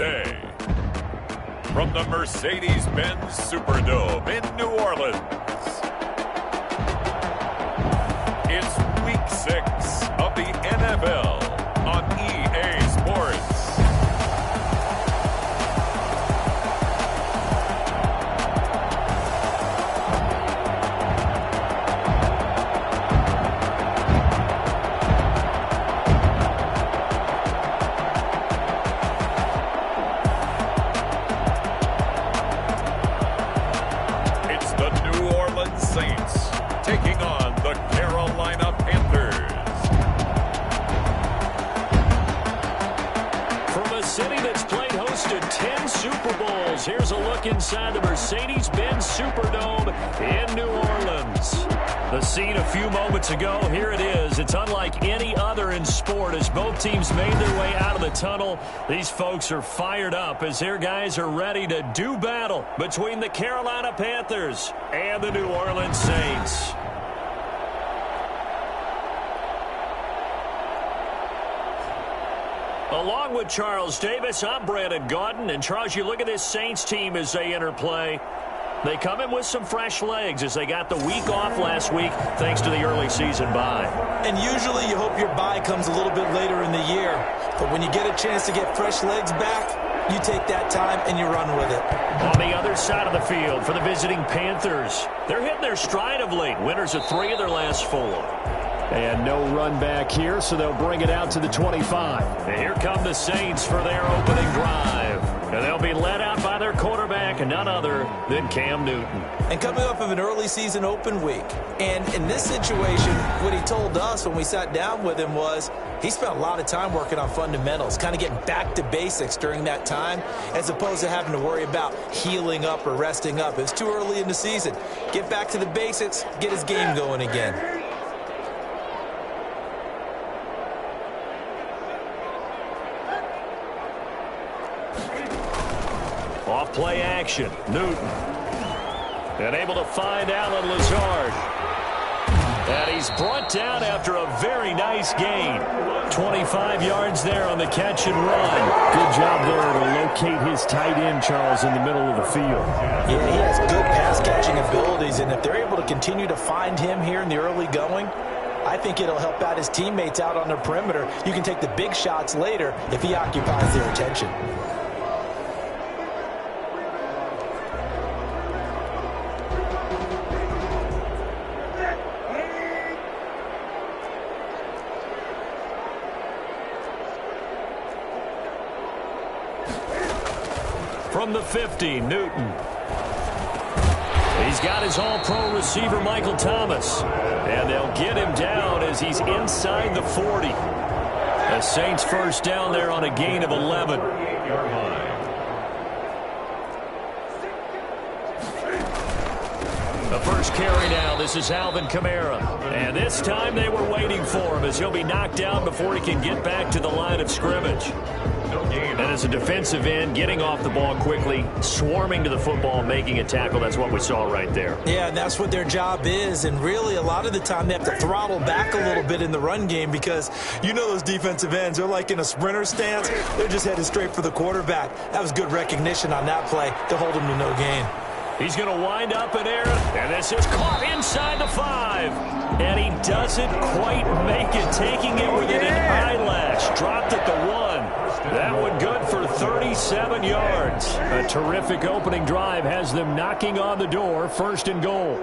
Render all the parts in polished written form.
Tuesday. From the Mercedes-Benz Superdome in New Orleans, it's Week 6 of the NFL on EA Sports. Saints taking on the Carolina Panthers. From a city that's played host to 10 Super Bowls, here's a look inside the Mercedes-Benz Superdome in New Orleans. The scene a few moments ago, here it is. It's unlike any other in sport as both teams made their way out of the tunnel. These folks are fired up as their guys are ready to do battle between the Carolina Panthers and the New Orleans Saints. Along with Charles Davis, I'm Brandon Gaudin. And Charles, you look at this Saints team as they interplay. They come in with some fresh legs as they got the week off last week thanks to the early season bye. And usually you hope your bye comes a little bit later in the year. But when you get a chance to get fresh legs back, you take that time and you run with it. On the other side of the field for the visiting Panthers, they're hitting their stride of late. Winners of 3 of their last 4. And no run back here, so they'll bring it out to the 25. And here come the Saints for their opening drive. And they'll be led out by their quarterback, none other than Cam Newton. And coming off of an early season open week. And in this situation, what he told us when we sat down with him was he spent a lot of time working on fundamentals, kind of getting back to basics during that time, as opposed to having to worry about healing up or resting up. It's too early in the season. Get back to the basics, get his game going again. Off play action, Newton. And able to find Allen Lazard. And he's brought down after a very nice gain. 25 yards there on the catch and run. Good job there to locate his tight end, Charles, in the middle of the field. Yeah, he has good pass-catching abilities, and if they're able to continue to find him here in the early going, I think it'll help out his teammates out on the perimeter. You can take the big shots later if he occupies their attention. From the 50, Newton. He's got his all-pro receiver, Michael Thomas. And they'll get him down as he's inside the 40. The Saints first down there on a gain of 11. The first carry now, this is Alvin Kamara. And this time they were waiting for him as he'll be knocked down before he can get back to the line of scrimmage. And as a defensive end, getting off the ball quickly, swarming to the football, making a tackle, that's what we saw right there. Yeah, and that's what their job is. And really, a lot of the time, they have to throttle back a little bit in the run game because you know those defensive ends, they're like in a sprinter stance. They're just headed straight for the quarterback. That was good recognition on that play to hold him to no gain. He's going to wind up in air, and this is caught inside the 5. And he doesn't quite make it, taking it within an eyelash. Dropped at the 1. That one good for 37 yards. A terrific opening drive has them knocking on the door, 1st and goal.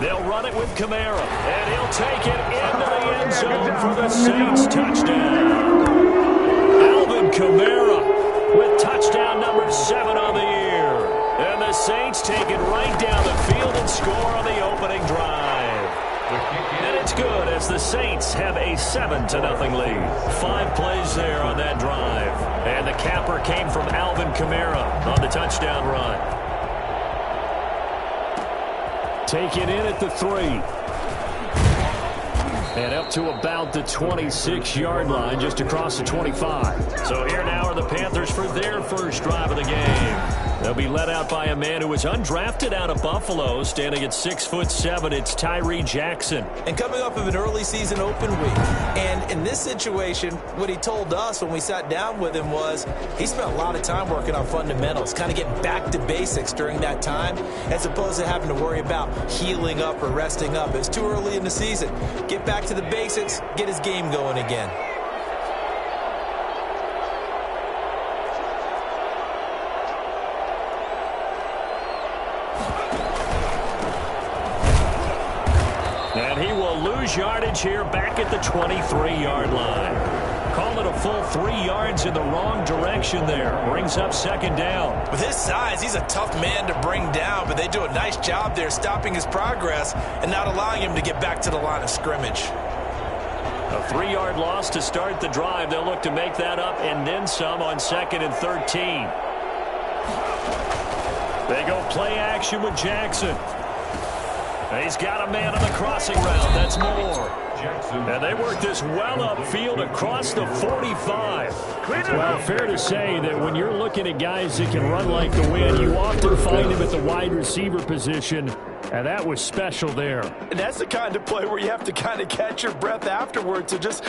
They'll run it with Kamara, and he'll take it into the end zone for the Saints touchdown. Alvin Kamara with touchdown number 7 on the year. And the Saints take it right down the field and score on the opening drive. And it's good as the Saints have a 7-0 lead. 5 plays there on that drive. And the capper came from Alvin Kamara on the touchdown run. Take it in at the 3. And up to about the 26-yard line, just across the 25. So here now are the Panthers for their first drive of the game. They'll be led out by a man who was undrafted out of Buffalo, standing at 6'7". It's Tyree Jackson. And coming off of an early season open week. And in this situation, what he told us when we sat down with him was he spent a lot of time working on fundamentals, kind of getting back to basics during that time, as opposed to having to worry about healing up or resting up. It's too early in the season. Get back to the basics, get his game going again. And he will lose yardage here back at the 23-yard line. Call it a full 3 yards in the wrong direction there. Brings up second down. With his size, he's a tough man to bring down, but they do a nice job there stopping his progress and not allowing him to get back to the line of scrimmage. A 3-yard loss to start the drive. They'll look to make that up and then some on 2nd and 13. They go play action with Jackson. He's got a man on the crossing route. That's Moore. And they work this well upfield across the 45. Well, fair to say that when you're looking at guys that can run like the wind, you often find them at the wide receiver position, and that was special there. And that's the kind of play where you have to kind of catch your breath afterwards to just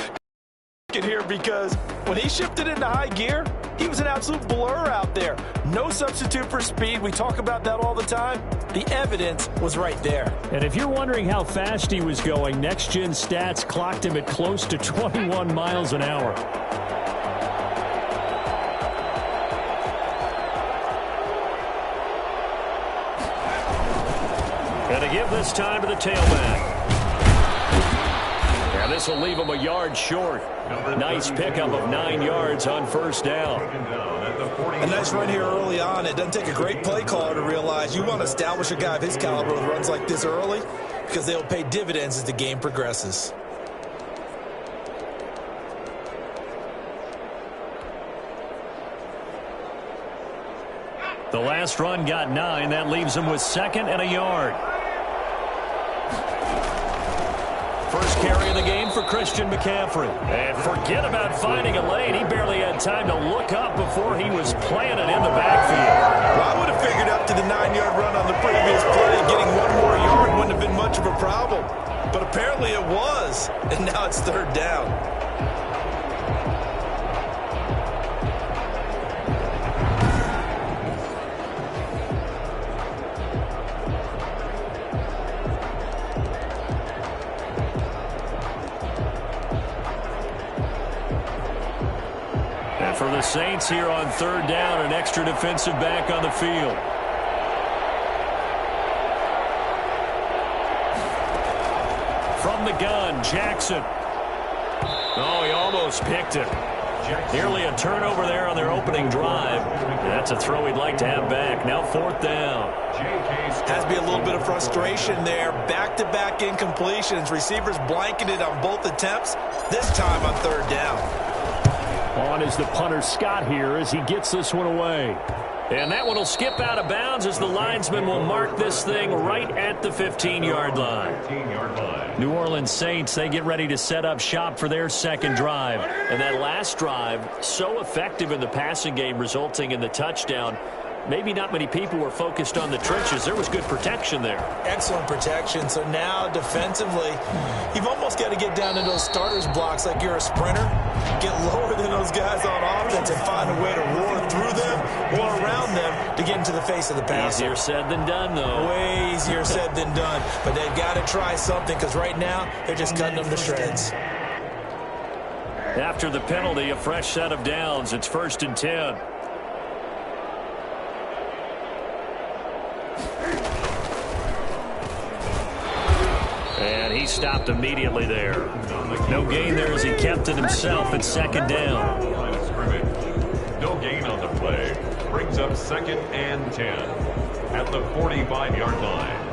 get here, because when he shifted into high gear, he was an absolute blur out there. No substitute for speed. We talk about that all the time. The evidence was right there. And if you're wondering how fast he was going, Next Gen Stats clocked him at close to 21 miles an hour. And to give this time to the tailback. And this will leave him a yard short. Nice pickup of 9 yards on first down. A nice run here early on. It doesn't take a great play caller to realize you want to establish a guy of his caliber with runs like this early, because they'll pay dividends as the game progresses. The last run got 9. That leaves him with 2nd and a yard. First carry of the game for Christian McCaffrey. And forget about finding a lane. He barely had time to look up before he was planted in the backfield. Well, I would have figured up to the 9-yard run on the previous play. Getting 1 more yard wouldn't have been much of a problem. But apparently it was. And now it's 3rd down. For the Saints here on 3rd down, an extra defensive back on the field. From the gun, Jackson. Oh, he almost picked it. Nearly a turnover there on their opening drive. That's a throw he'd like to have back. Now 4th down. Has to be a little bit of frustration there. Back-to-back incompletions. Receivers blanketed on both attempts. This time on 3rd down. On is the punter Scott here as he gets this one away. And that one will skip out of bounds as the linesman will mark this thing right at the 15-yard line. New Orleans Saints, they get ready to set up shop for their 2nd drive. And that last drive, so effective in the passing game, resulting in the touchdown. Maybe not many people were focused on the trenches. There was good protection there. Excellent protection. So now defensively, you've almost got to get down to those starters blocks like you're a sprinter. Get lower than those guys on offense and find a way to roar through them or around them to get into the face of the passer. Easier said than done, though. Way easier said than done. But they've got to try something, because right now they're just cutting them to shreds. After the penalty, a fresh set of downs. It's 1st and 10. And he stopped immediately there. No gain there as he kept it himself at 2nd down. No gain on the play. Brings up 2nd and 10 at the 45-yard line.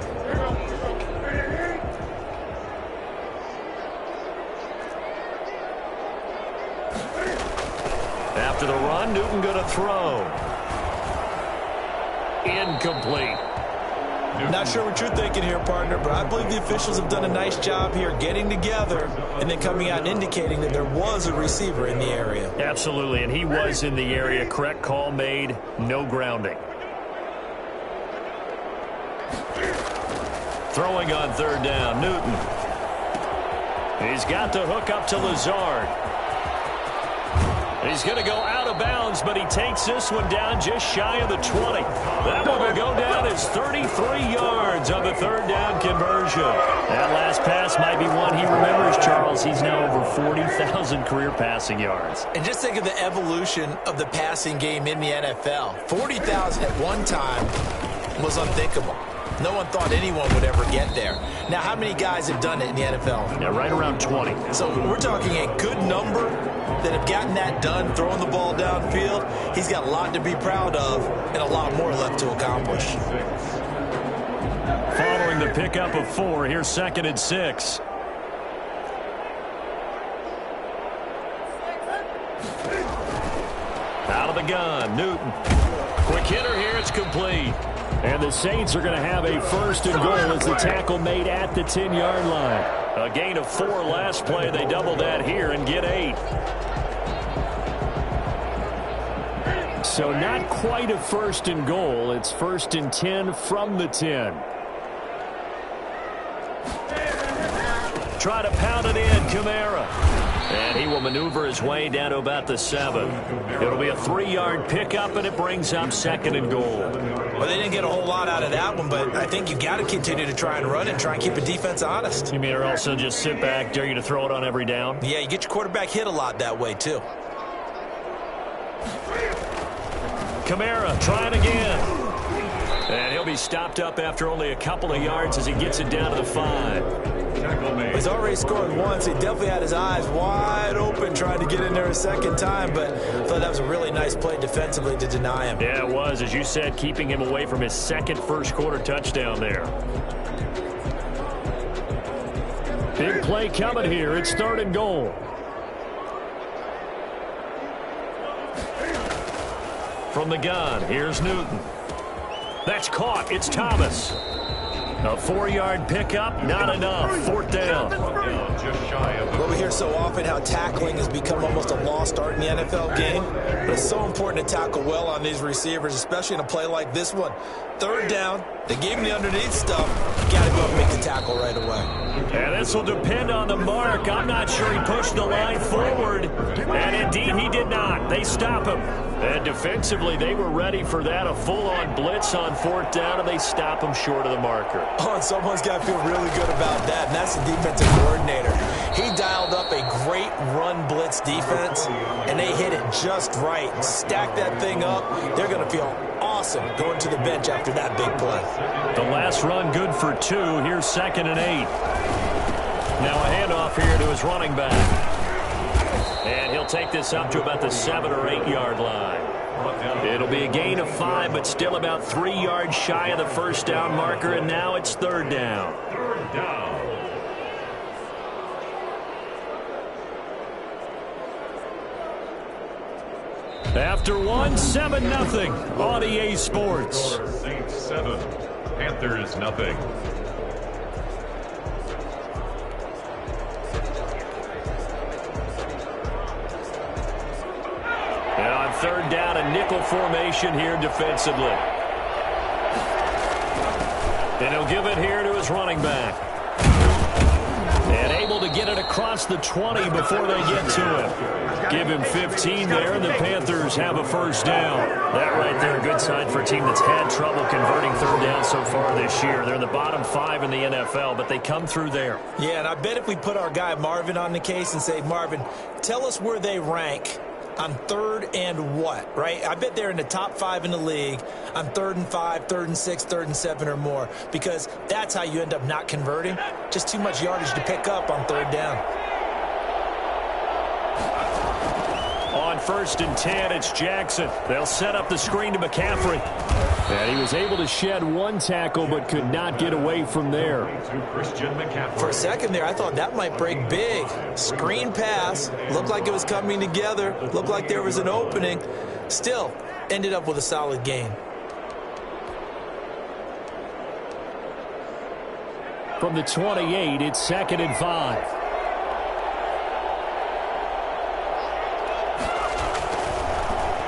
After the run, Newton going to throw. Incomplete. Not sure what you're thinking here, partner, but I believe the officials have done a nice job here getting together and then coming out and indicating that there was a receiver in the area. Absolutely, and he was in the area. Correct call made, no grounding. Throwing on third down, Newton. He's got the hook up to Lazard. He's going to go out of bounds, but he takes this one down just shy of the 20. That one will go down as 33 yards on the third down conversion. That last pass might be one he remembers, Charles. He's now over 40,000 career passing yards. And just think of the evolution of the passing game in the NFL. 40,000 at one time was unthinkable. No one thought anyone would ever get there. Now, how many guys have done it in the NFL? Yeah, right around 20. So we're talking a good number that have gotten that done, throwing the ball downfield. He's got a lot to be proud of and a lot more left to accomplish. Following the pickup of 4, here's 2nd and 6. Out of the gun, Newton. Quick hitter here, it's complete. And the Saints are going to have a 1st and goal as the tackle made at the 10-yard line. A gain of 4 last play. They double that here and get 8. So not quite a 1st and goal. It's 1st and 10 from the 10. Try to pound it in, Kamara. And he will maneuver his way down to about the 7. It'll be a 3-yard pickup, and it brings up 2nd and goal. Well, they didn't get a whole lot out of that one, but I think you got to continue to try and run and try and keep the defense honest. You mean or also just sit back, dare you to throw it on every down? Yeah, you get your quarterback hit a lot that way, too. Kamara trying again. And he'll be stopped up after only a couple of yards as he gets it down to the 5. He's already scored once. He definitely had his eyes wide open trying to get in there a second time, but I thought that was a really nice play defensively to deny him. Yeah, it was. As you said, keeping him away from his second first-quarter touchdown there. Big play coming here. It's 3rd and goal. From the gun, here's Newton. That's caught. It's Thomas. A 4-yard pickup, not enough. 4th down. Well, we hear so often how tackling has become almost a lost art in the NFL game. But it's so important to tackle well on these receivers, especially in a play like this one. 3rd down, they gave him the underneath stuff. You got to go and make the tackle right away. And this will depend on the mark. I'm not sure he pushed the line forward. And indeed, he did not. They stop him. And defensively, they were ready for that. A full-on blitz on 4th down, and they stop him short of the marker. Oh, and someone's got to feel really good about that, and that's the defensive coordinator. He dialed up a great run blitz defense, and they hit it just right. Stack that thing up. They're going to feel awesome going to the bench after that big play. The last run good for 2. Here's 2nd and 8. Now a handoff here to his running back. And he'll take this up to about the 7 or 8 yard line. It'll be a gain of 5, but still about 3 yards shy of the 1st down marker, and now it's 3rd down. After one, 7-0 on EA Sports. Saints 7, Panthers 0. And on 3rd down, a nickel formation here defensively. And he'll give it here to his running back. And able to get it across the 20 before they get to it. Give him 15 there, and the Panthers have a 1st down. That right there, a good sign for a team that's had trouble converting 3rd down so far this year. They're in the bottom 5 in the NFL, but they come through there. Yeah, and I bet if we put our guy Marvin on the case and say, Marvin, tell us where they rank on 3rd and what, right? I bet they're in the top 5 in the league on 3rd and 5, 3rd and 6, 3rd and 7 or more, because that's how you end up not converting. Just too much yardage to pick up on 3rd down. On 1st and 10, it's Jackson. They'll set up the screen to McCaffrey. And he was able to shed 1 tackle but could not get away from there. For a second there, I thought that might break big. Screen pass. Looked like it was coming together. Looked like there was an opening. Still, ended up with a solid gain. From the 28, it's 2nd and 5.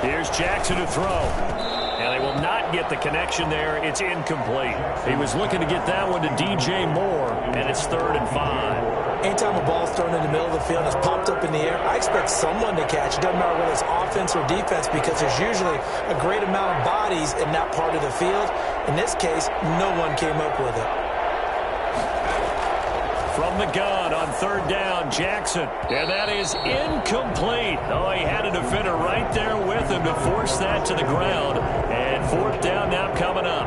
Here's Jackson to throw. And they will not get the connection there. It's incomplete. He was looking to get that one to DJ Moore, and it's 3rd and 5. Anytime a ball's thrown in the middle of the field and it's popped up in the air, I expect someone to catch. It doesn't matter whether it's offense or defense because there's usually a great amount of bodies in that part of the field. In this case, no one came up with it. From the gun on 3rd down, Jackson. And that is incomplete. Oh, he had a defender right there with him to force that to the ground. And 4th down now coming up.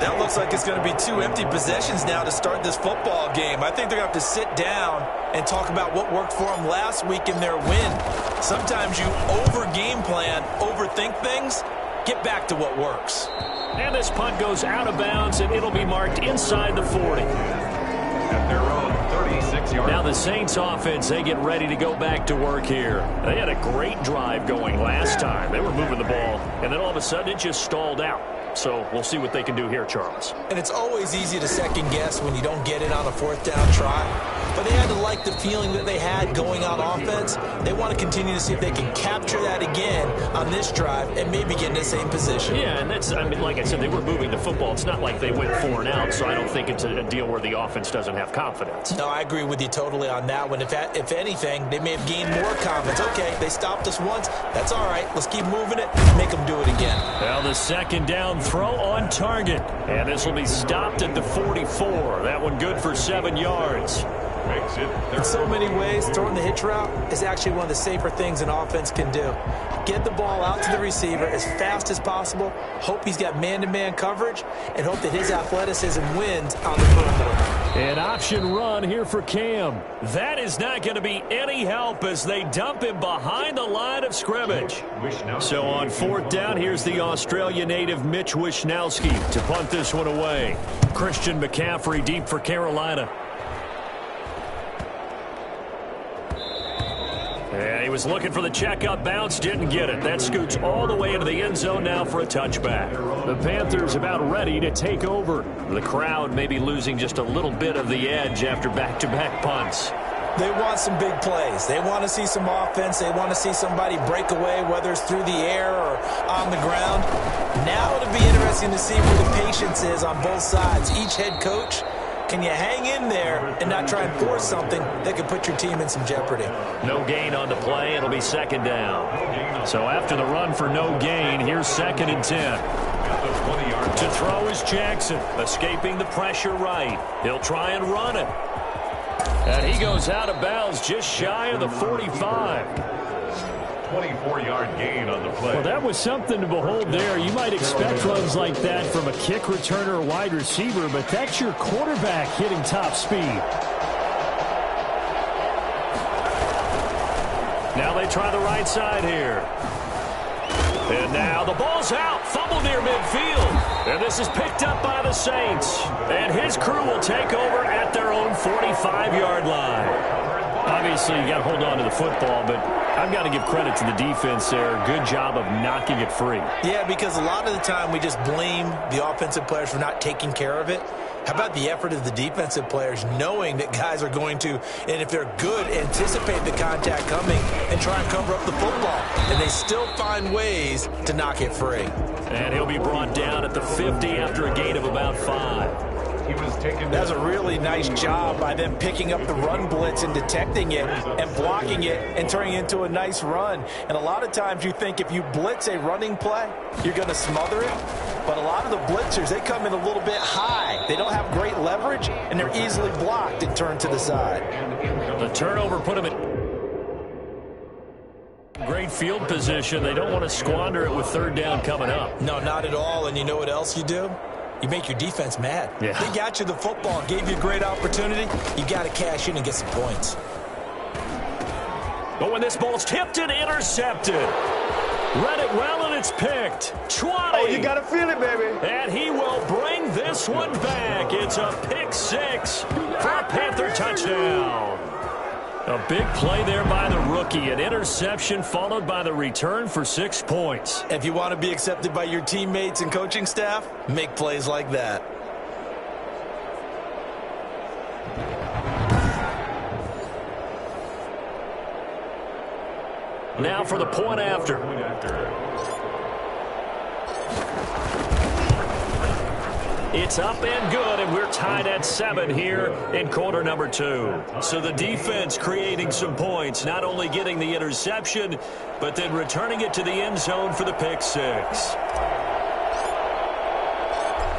That looks like it's going to be 2 empty possessions now to start this football game. I think they're going to have to sit down and talk about what worked for them last week in their win. Sometimes you over-game plan, overthink things, get back to what works. And this punt goes out of bounds, and it'll be marked inside the 40. At their own 36-yard. Now the Saints offense, they get ready to go back to work here. They had a great drive going last time. They were moving the ball, and then all of a sudden it just stalled out. So we'll see what they can do here, Charles. And it's always easy to second guess when you don't get it on a 4th down try. But they had to like the feeling that they had going on offense. They want to continue to see if they can capture that again on this drive and maybe get in the same position. Yeah, and that's, I mean, like I said, they were moving the football. It's not like they went 4 and out, so I don't think it's a deal where the offense doesn't have confidence. No, I agree with you totally on that one. If anything, they may have gained more confidence. Okay, they stopped us once. That's all right. Let's keep moving it. Make them do it again. Well, the 2nd down throw on target. And this will be stopped at the 44. That one good for 7 yards. Makes it In so many ways, throwing the hitch route is actually one of the safer things an offense can do. Get the ball out to the receiver as fast as possible, hope he's got man-to-man coverage, and hope that his athleticism wins on the perimeter. An option run here for Cam. That is not going to be any help as they dump him behind the line of scrimmage. So on 4th down, here's the Australia native Mitch Wishnowski to punt this one away. Christian McCaffrey deep for Carolina. And he was looking for the checkup bounce, didn't get it. That scoots all the way into the end zone now for a touchback. The Panthers about ready to take over. The crowd may be losing just a little bit of the edge after back-to-back punts. They want some big plays. They want to see some offense. They want to see somebody break away, whether it's through the air or on the ground. Now it'll be interesting to see where the patience is on both sides. Each head coach, can you hang in there and not try and force something that could put your team in some jeopardy? No gain on the play. It'll be 2nd down. So after the run for no gain, here's 2nd and 10. To throw is Jackson, escaping the pressure right. He'll try and run it. And he goes out of bounds just shy of the 45. 24-yard gain on the play. Well, that was something to behold there. You might expect runs like that from a kick returner or wide receiver, but that's your quarterback hitting top speed. Now they try the right side here. And now the ball's out. Fumble near midfield. And this is picked up by the Saints. And his crew will take over at their own 45-yard line. Obviously, you got to hold on to the football, but I've got to give credit to the defense there. Good job of knocking it free. Yeah, because a lot of the time we just blame the offensive players for not taking care of it. How about the effort of the defensive players knowing that guys are going to, and if they're good, anticipate the contact coming and try and cover up the football. And they still find ways to knock it free. And he'll be brought down at the 50 after a gain of about 5. That's a really nice job by them picking up the run blitz and detecting it and blocking it and turning it into a nice run. And a lot of times you think if you blitz a running play, you're going to smother it. But a lot of the blitzers, they come in a little bit high. They don't have great leverage, and they're easily blocked and turned to the side. The turnover put him in great field position. They don't want to squander it with 3rd down coming up. No, not at all. And you know what else you do? You make your defense mad. Yeah. They got you the football, gave you a great opportunity. You got to cash in and get some points. But when this ball's tipped and intercepted, read it well and it's picked. 20. Oh, you got to feel it, baby. And he will bring this one back. It's a pick 6 for a Panther touchdown. A big play there by the rookie. An interception followed by the return for 6 points. If you want to be accepted by your teammates and coaching staff, make plays like that. Now for the point after. It's up and good, and we're tied at 7 here in quarter number 2. So the defense creating some points, not only getting the interception, but then returning it to the end zone for the pick 6.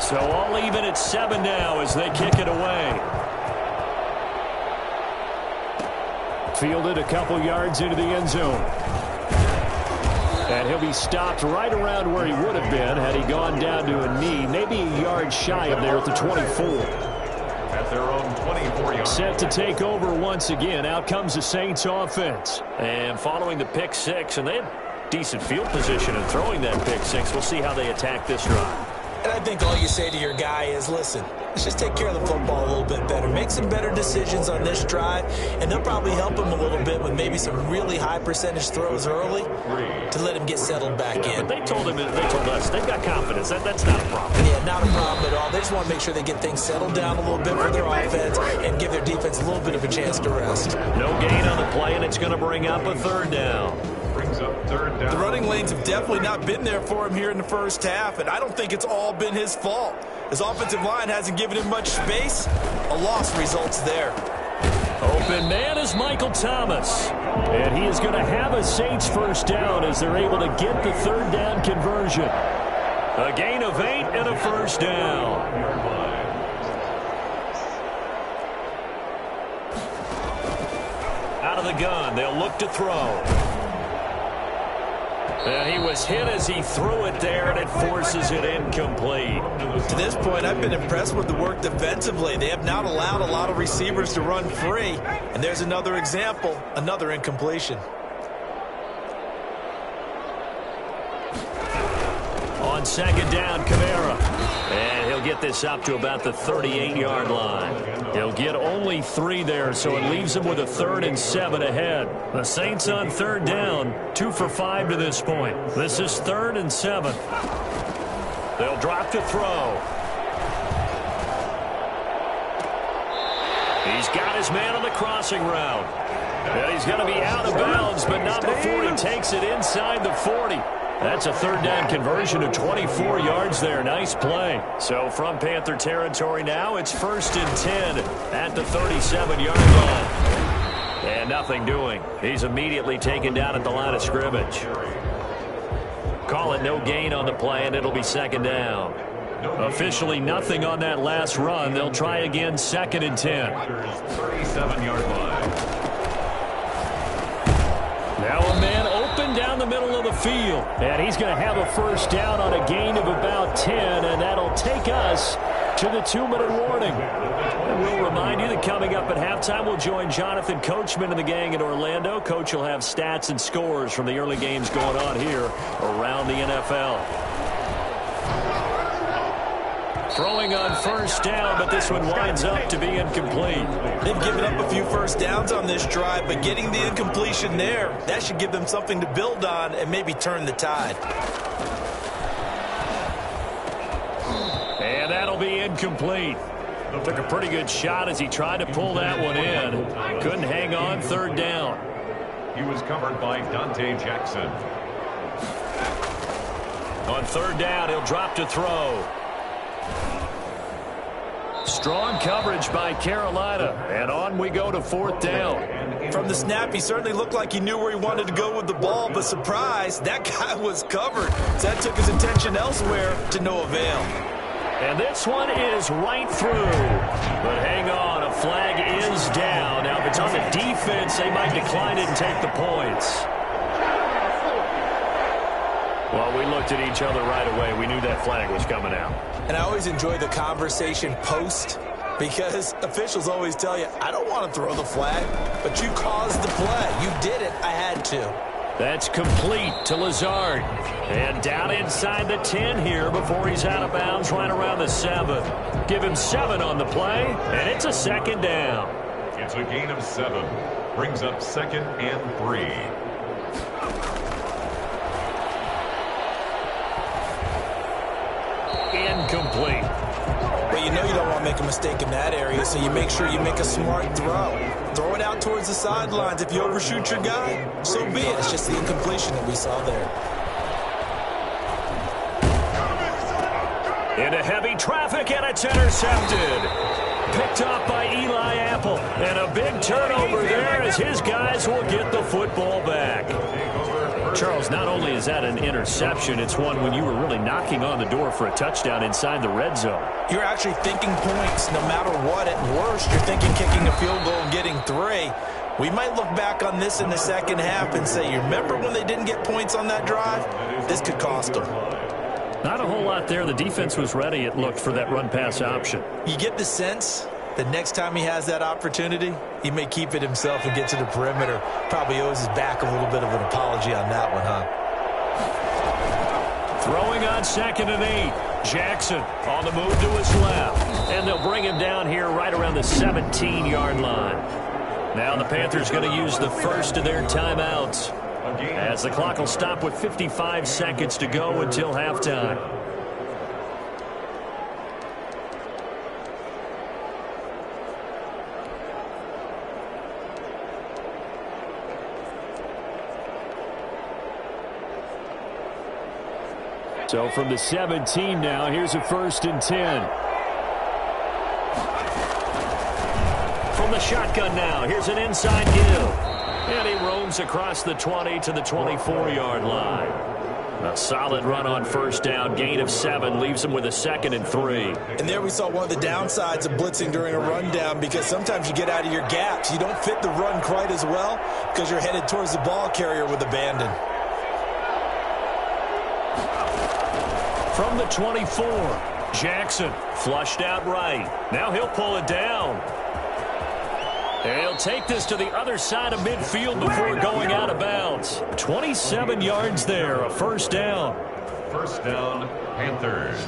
So all even at 7 now as they kick it away. Fielded a couple yards into the end zone. And he'll be stopped right around where he would have been had he gone down to a knee, maybe a yard shy of there at the 24. At their own 24-yard. Set to take over once again. Out comes the Saints offense. And following the pick 6, and they had decent field position in throwing that pick 6. We'll see how they attack this drive. And I think all you say to your guy is, listen, let's just take care of the football a little bit better. Make some better decisions on this drive, and they'll probably help him a little bit with maybe some really high percentage throws early to let him get settled back in. But they told us, they've got confidence. That's not a problem. Yeah, not a problem at all. They just want to make sure they get things settled down a little bit for their offense and give their defense a little bit of a chance to rest. No gain on the play, and it's going to bring up a third down. Brings up third down. The running lanes have definitely not been there for him here in the first half, and I don't think it's all been his fault. His offensive line hasn't given him much space. A loss results there. Open man is Michael Thomas. And he is going to have a Saints first down as they're able to get the third down conversion. A gain of 8 and a first down. Out of the gun, they'll look to throw. And he was hit as he threw it there, and it forces it incomplete. To this point, I've been impressed with the work defensively. They have not allowed a lot of receivers to run free. And there's another example, another incompletion. On second down, Kamara. And he'll get this up to about the 38-yard line. He'll get only 3 there, so it leaves him with a 3rd and 7 ahead. The Saints on third down, 2 for 5 to this point. This is 3rd and 7. They'll drop to throw. He's got his man on the crossing route. And he's going to be out of bounds, but not before he takes it inside the 40. That's a third down conversion of 24 yards there. Nice play. So from Panther territory now, it's 1st and 10 at the 37-yard line. And nothing doing. He's immediately taken down at the line of scrimmage. Call it no gain on the play, and it'll be second down. Officially nothing on that last run. They'll try again, 2nd and 10. 37-yard line. Now a man open down the middle of the field. And he's going to have a first down on a gain of about 10, and that'll take us to the 2-minute warning. And we'll remind you that coming up at halftime, we'll join Jonathan Coachman and the gang in Orlando. Coach will have stats and scores from the early games going on here around the NFL. Throwing on first down, but this one winds up to be incomplete. They've given up a few first downs on this drive, but getting the incompletion there, that should give them something to build on and maybe turn the tide. And that'll be incomplete. Took a pretty good shot as he tried to pull that one in. Couldn't hang on, third down. He was covered by Dante Jackson. On third down, he'll drop to throw. Strong coverage by Carolina, and on we go to 4th down. From the snap, he certainly looked like he knew where he wanted to go with the ball, but surprise, that guy was covered. So that took his attention elsewhere to no avail. And this one is right through. But hang on, a flag is down. Now, if it's on the defense, they might decline it and take the points. Well, we looked at each other right away. We knew that flag was coming out. And I always enjoy the conversation post because officials always tell you, I don't want to throw the flag, but you caused the play. You did it. I had to. That's complete to Lazard. And down inside the 10 here before he's out of bounds right around the 7. Give him 7 on the play, and it's a second down. It's a gain of 7. Brings up 2nd and 3. Incomplete. But you know you don't want to make a mistake in that area, so you make sure you make a smart throw. Throw it out towards the sidelines. If you overshoot your guy, so be it. It's just the incompletion that we saw there. Into heavy traffic, and it's intercepted. Picked off by Eli Apple. And a big turnover there as his guys will get the football back. Charles, not only is that an interception, it's one when you were really knocking on the door for a touchdown inside the red zone. You're actually thinking points no matter what. At worst, you're thinking kicking a field goal and getting 3. We might look back on this in the second half and say, you remember when they didn't get points on that drive? This could cost them. Not a whole lot there. The defense was ready, it looked, for that run-pass option. You get the sense that next time he has that opportunity, he may keep it himself and get to the perimeter. Probably owes his back a little bit of an apology on that one, huh? Throwing on 2nd and 8. Jackson on the move to his left. And they'll bring him down here right around the 17-yard line. Now the Panthers going to use the first of their timeouts, as the clock will stop with 55 seconds to go until halftime. So from the 17 now, here's a 1st and 10. From the shotgun now, here's an inside give. And he roams across the 20 to the 24-yard line. A solid run on 1st down, gain of 7, leaves him with a 2nd and 3. And there we saw one of the downsides of blitzing during a rundown, because sometimes you get out of your gaps. You don't fit the run quite as well because you're headed towards the ball carrier with abandon. From the 24, Jackson flushed out right. Now he'll pull it down. And he'll take this to the other side of midfield before going out of bounds. 27 yards there, a 1st down. 1st down, Panthers.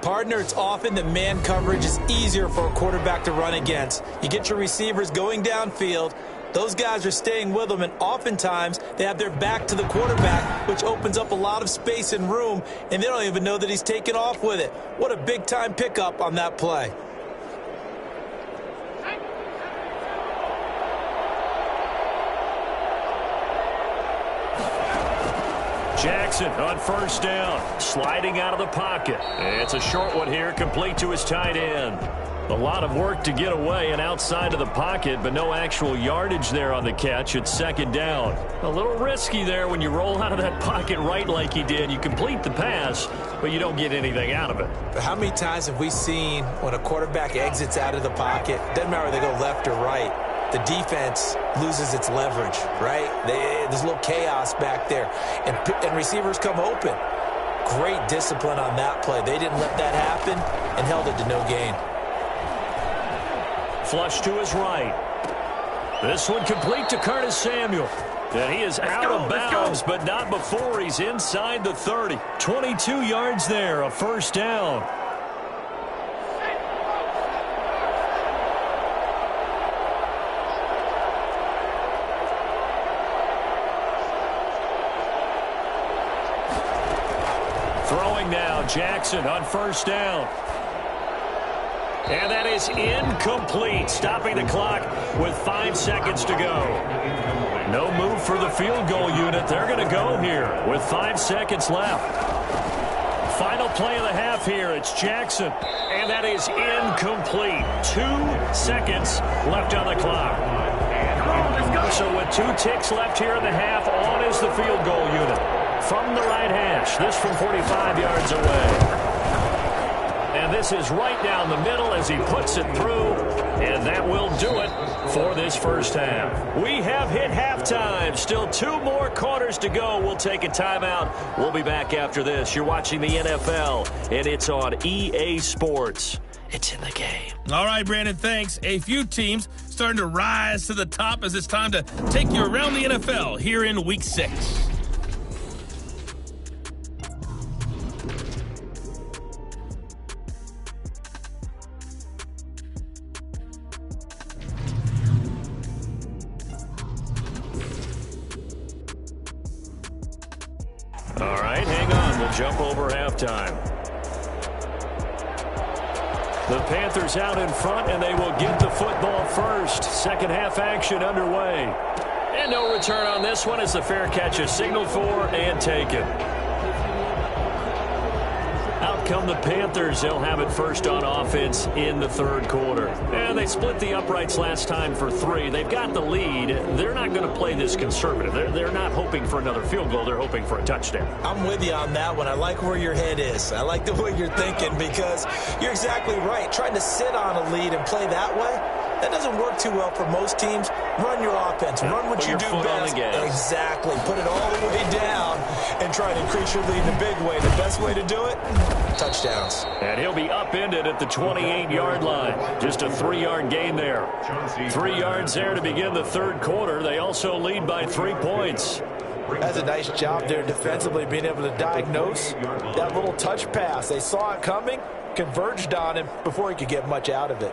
Partner, it's often that man coverage is easier for a quarterback to run against. You get your receivers going downfield. Those guys are staying with them, and oftentimes they have their back to the quarterback, which opens up a lot of space and room, and they don't even know that he's taken off with it. What a big-time pickup on that play. Jackson on 1st down, sliding out of the pocket. It's a short one here, complete to his tight end. A lot of work to get away and outside of the pocket, but no actual yardage there on the catch. It's 2nd down. A little risky there when you roll out of that pocket right like he did. You complete the pass, but you don't get anything out of it. But how many times have we seen when a quarterback exits out of the pocket, doesn't matter whether they go left or right, the defense loses its leverage, right? There's a little chaos back there, and receivers come open. Great discipline on that play. They didn't let that happen and held it to no gain. Flush to his right. This one complete to Curtis Samuel. And he is out of bounds, but not before he's inside the 30. 22 yards there, a 1st down. Throwing now, Jackson on 1st down. And that is incomplete, stopping the clock with 5 seconds to go. No move for the field goal unit. They're going to go here with 5 seconds left. Final play of the half here. It's Jackson. And that is incomplete. 2 seconds left on the clock. So with 2 ticks left here in the half, on is the field goal unit. From the right hash, this from 45 yards away. And this is right down the middle as he puts it through. And that will do it for this 1st half. We have hit halftime. Still 2 more quarters to go. We'll take a timeout. We'll be back after this. You're watching the NFL, and it's on EA Sports. It's in the game. All right, Brandon, thanks. A few teams starting to rise to the top as it's time to take you around the NFL here in Week 6. All right, hang on. We'll jump over halftime. The Panthers out in front, and they will get the football first. Second half action underway. And no return on this one as the fair catch is signaled for and taken. come the Panthers. They'll have it first on offense in the third quarter. And they split the uprights last time for 3. They've got the lead. They're not going to play this conservative. They're not hoping for another field goal. They're hoping for a touchdown. I'm with you on that one. I like where your head is. I like the way you're thinking because you're exactly right. Trying to sit on a lead and play that way, that doesn't work too well for most teams. Run your offense. Run what you do best. Exactly. Put it all the way down and try to increase your lead in a big way. The best way to do it, touchdowns. And he'll be upended at the 28-yard line. Just a 3-yard gain there. 3 yards there to begin the third quarter. They also lead by 3 points. That's a nice job there defensively, being able to diagnose that little touch pass. They saw it coming, converged on him before he could get much out of it.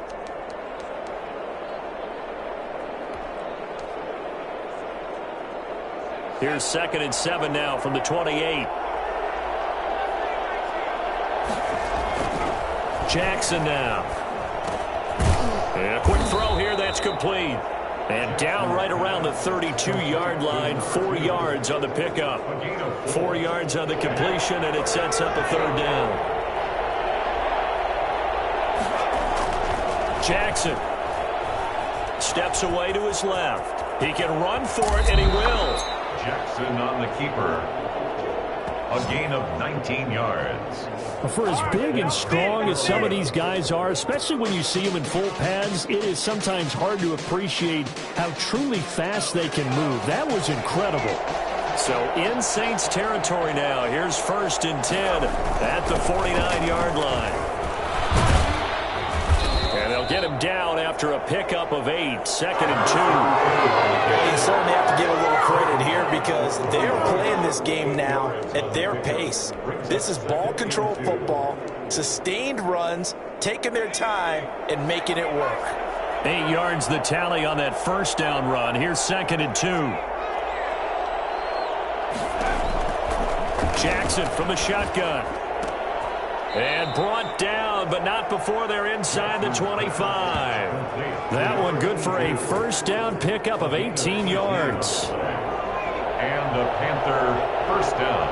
Here's 2nd and 7 now from the 28. Jackson now. And a quick throw here, that's complete. And down right around the 32-yard line, 4 yards on the pickup. 4 yards on the completion, and it sets up a third down. Jackson steps away to his left. He can run for it, and he will. Jackson on the keeper. A gain of 19 yards. For as big and strong as some of these guys are, especially when you see them in full pads, it is sometimes hard to appreciate how truly fast they can move. That was incredible. So in Saints territory now. Here's 1st and 10 at the 49-yard line. And they'll get him down after a pickup of 8. 2nd and 2. You certainly have to give a little credit here because they're playing this game now at their pace. This is ball control football, sustained runs, taking their time, and making it work. 8 yards the tally on that first down run. Here's 2nd and 2. Jackson from the shotgun. And brought down, but not before they're inside the 25. That one good for a first down pickup of 18 yards. And a Panther first down.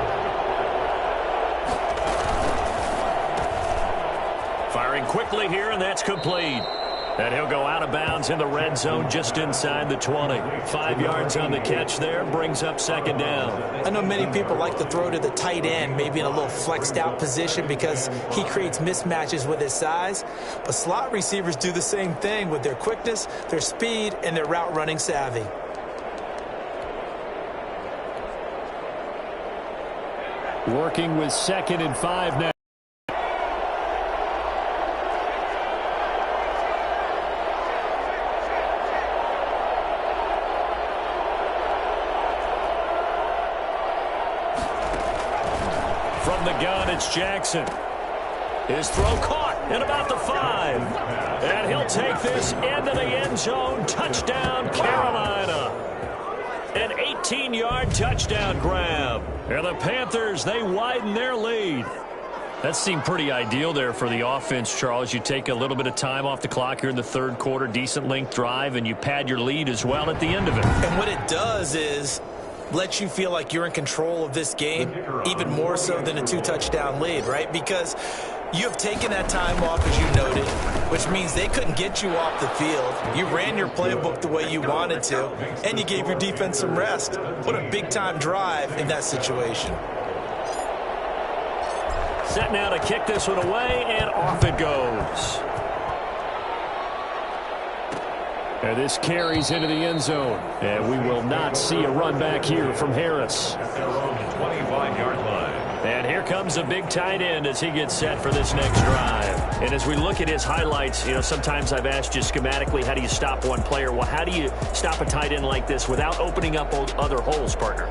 Firing quickly here, and that's complete. And he'll go out of bounds in the red zone just inside the 20. 5 yards on the catch there, brings up 2nd down. I know many people like to throw to the tight end, maybe in a little flexed out position because he creates mismatches with his size. But slot receivers do the same thing with their quickness, their speed, and their route running savvy. Working with 2nd and 5 now. From the gun, it's Jackson. His throw caught at about the 5. And he'll take this into the end zone. Touchdown, Carolina. An 18-yard touchdown grab. And the Panthers, they widen their lead. That seemed pretty ideal there for the offense, Charles. You take a little bit of time off the clock here in the third quarter, decent length drive, and you pad your lead as well at the end of it. And what it does is let you feel like you're in control of this game, even more so than a 2-touchdown lead, right? Because you have taken that time off, as you noted, which means they couldn't get you off the field. You ran your playbook the way you wanted to, and you gave your defense some rest. What a big-time drive in that situation. Set now to kick this one away, and off it goes. And this carries into the end zone. And we will not see a run back here from Harris. 25-yard line. And here comes a big tight end as he gets set for this next drive. And as we look at his highlights, you know, sometimes I've asked you schematically, how do you stop one player? Well, how do you stop a tight end like this without opening up other holes, partner?